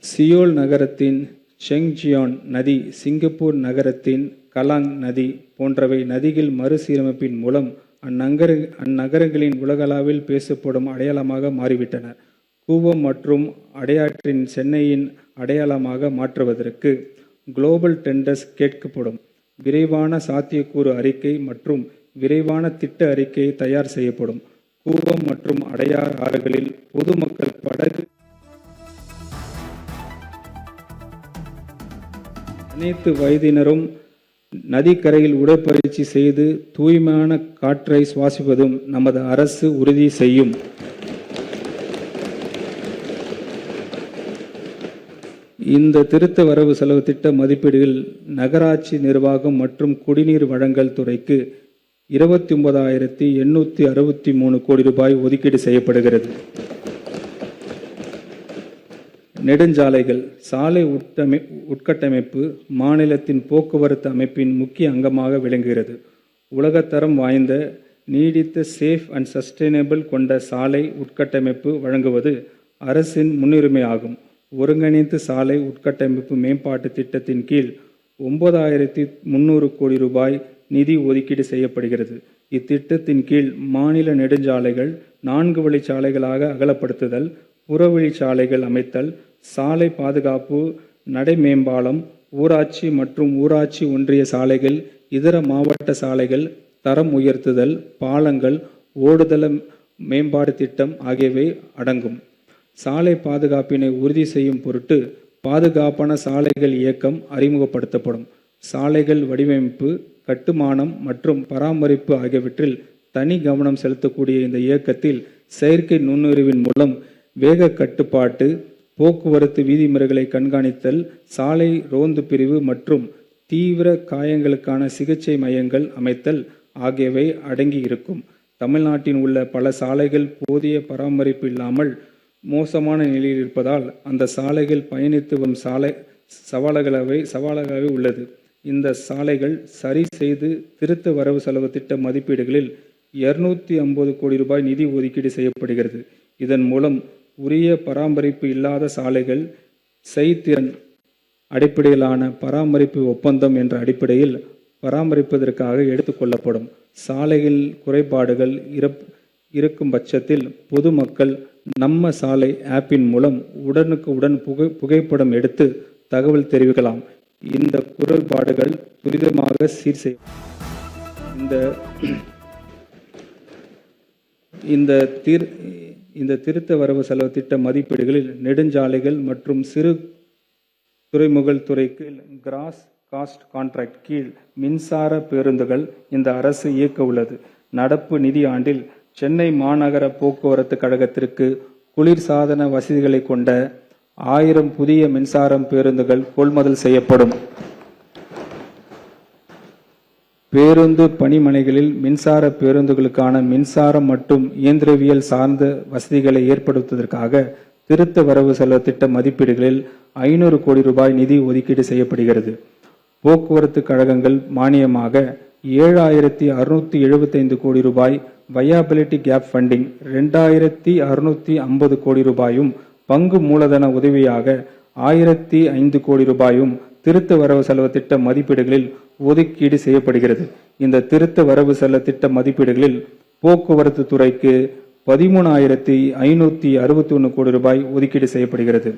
Seoul நகரத்தின் செங்ஜியான் நதி, Singapore நகரத்தின் கலாங் நதி போன்றவை நதிகள் மறுசீரமைப்பின் மூலம் அந்நகரங்களின் உலகளவில் பேசப்படும் அடையாளமாக மாறிவிட்டன. கூவம் மற்றும் அடையாற்றின் சென்னையின் அடையாளமாக மாற்றுவதற்கு குளோபல் டெண்டர்ஸ் கேட்கப்படும். விரைவான சாத்தியக்கூறு அறிக்கை மற்றும் விரைவான திட்ட அறிக்கை தயார் செய்யப்படும். கூவம் மற்றும் அடையார் ஆறுகளில் பொதுமக்கள் படகு அனைத்து வயதினரும் நதிக்கரையில் உடற்பயிற்சி செய்து தூய்மையான காற்றை சுவாசிப்பதும் நமது அரசு உறுதி செய்யும். இந்த திருத்த வரவு செலவு திட்ட மதிப்பீடுகள் நகராட்சி நிர்வாகம் மற்றும் குடிநீர் வழங்கல் துறைக்கு 29,863 கோடி ரூபாய் ஒதுக்கீடு செய்யப்படுகிறது. நெடுஞ்சாலைகள். சாலை உட்கட்டமைப்பு மாநிலத்தின் போக்குவரத்து அமைப்பின் முக்கிய அங்கமாக விளங்குகிறது. உலகத்தரம் வாய்ந்த நீடித்த சேஃப் அண்ட் சஸ்டைனபிள் கொண்ட சாலை உட்கட்டமைப்பு வழங்குவது அரசின் முன்னுரிமை ஆகும். ஒருங்கிணைந்த சாலை உட்கட்டமைப்பு மேம்பாட்டு திட்டத்தின் கீழ் 9,300 கோடி ரூபாய் நிதி ஒதுக்கீடு செய்யப்படுகிறது. இத்திட்டத்தின் கீழ் மாநில நெடுஞ்சாலைகள் 4 வழிச்சாலைகளாக அகலப்படுத்துதல், புறவழிச்சாலைகள் அமைத்தல், சாலை பாதுகாப்பு, நடை மேம்பாலம், ஊராட்சி மற்றும் ஊராட்சி ஒன்றிய சாலைகள், இதர மாவட்ட சாலைகள் தரம் உயர்த்துதல், பாலங்கள், ஓடுதள மேம்பாடு திட்டம் ஆகியவை அடங்கும். சாலை பாதுகாப்பினை உறுதி செய்யும் பொருட்டு பாதுகாப்பான சாலைகள் இயக்கம் அறிமுகப்படுத்தப்படும். சாலைகள் வடிவமைப்பு, கட்டுமானம் மற்றும் பராமரிப்பு ஆகியவற்றில் தனி கவனம் செலுத்தக்கூடிய இந்த இயக்கத்தில் செயற்கை நுண்ணறிவின் மூலம் வேக கட்டுப்பாட்டு, போக்குவரத்து விதிமுறைகளை கண்காணித்தல், சாலை ரோந்து பிரிவு மற்றும் தீவிர காயங்களுக்கான சிகிச்சை மையங்கள் அமைத்தல் ஆகியவை அடங்கி இருக்கும். தமிழ்நாட்டில் உள்ள பல சாலைகள் போதிய பராமரிப்பு இல்லாமல் மோசமான நிலையில் இருப்பதால் அந்த சாலைகள் பயணித்து வரும் சவால்களாகவே உள்ளது. இந்த சாலைகள் சரி செய்து திருத்த வரவு செலவு திட்ட மதிப்பீடுகளில் 250 கோடி ரூபாய் நிதி ஒதுக்கீடு செய்யப்படுகிறது. இதன் மூலம் உரிய பராமரிப்பு இல்லாத சாலைகள் செய்திறன் அடிப்படையிலான பராமரிப்பு ஒப்பந்தம் என்ற அடிப்படையில் பராமரிப்பதற்காக எடுத்துக்கொள்ளப்படும். சாலைகள் குறைபாடுகள் இருக்கும் பட்சத்தில் பொதுமக்கள் நம்ம சாலை ஆப்பின் மூலம் உடனுக்குடன் புகைப்படம் எடுத்து தகவல் தெரிவிக்கலாம். இந்த குறைபாடுகள் துரிதமாக சீர் செய்ய இந்த திருத்த வரவு செலவு திட்ட மதிப்பீடுகளில் நெடுஞ்சாலைகள் மற்றும் சிறு துறைமுகல் துறைக்கு கிராஸ் காஸ்ட் கான்ட்ராக்ட் கீழ் மின்சார பேருந்துகள் இந்த அரசு இயக்க உள்ளது. நடப்பு நிதி ஆண்டில் சென்னை மாநகர போக்குவரத்து கழகத்திற்கு குளிர்சாதன வசதிகளை கொண்ட 1000 புதிய மின்சார பேருந்துகள் கொள்முதல் செய்யப்படும். பேருந்து பணிமனைகளில் மின்சார பேருந்துகளுக்கான மின்சாரம் மற்றும் இயந்திரவியல் சார்ந்த வசதிகளை ஏற்படுத்துவதற்காக திருத்த வரவு செலவு திட்ட மதிப்பீடுகளில் 500 கோடி ரூபாய் நிதி ஒதுக்கீடு செய்யப்படுகிறது. போக்குவரத்து கழகங்கள் மானியமாக 7,675 கோடி ரூபாய், வயாபிலிட்டி கேப் ஃபண்டிங் 2,650 கோடி ரூபாயும், பங்கு மூலதன உதவியாக 1,005 கோடி ரூபாயும் திருத்த வரவு செலவு திட்ட மதிப்பீடுகளில் ஒதுக்கீடு செய்யப்படுகிறது. இந்த திருத்த வரவு செலவு திட்ட மதிப்பீடுகளில் போக்குவரத்து துறைக்கு 13,561 கோடி ரூபாய் ஒதுக்கீடு செய்யப்படுகிறது.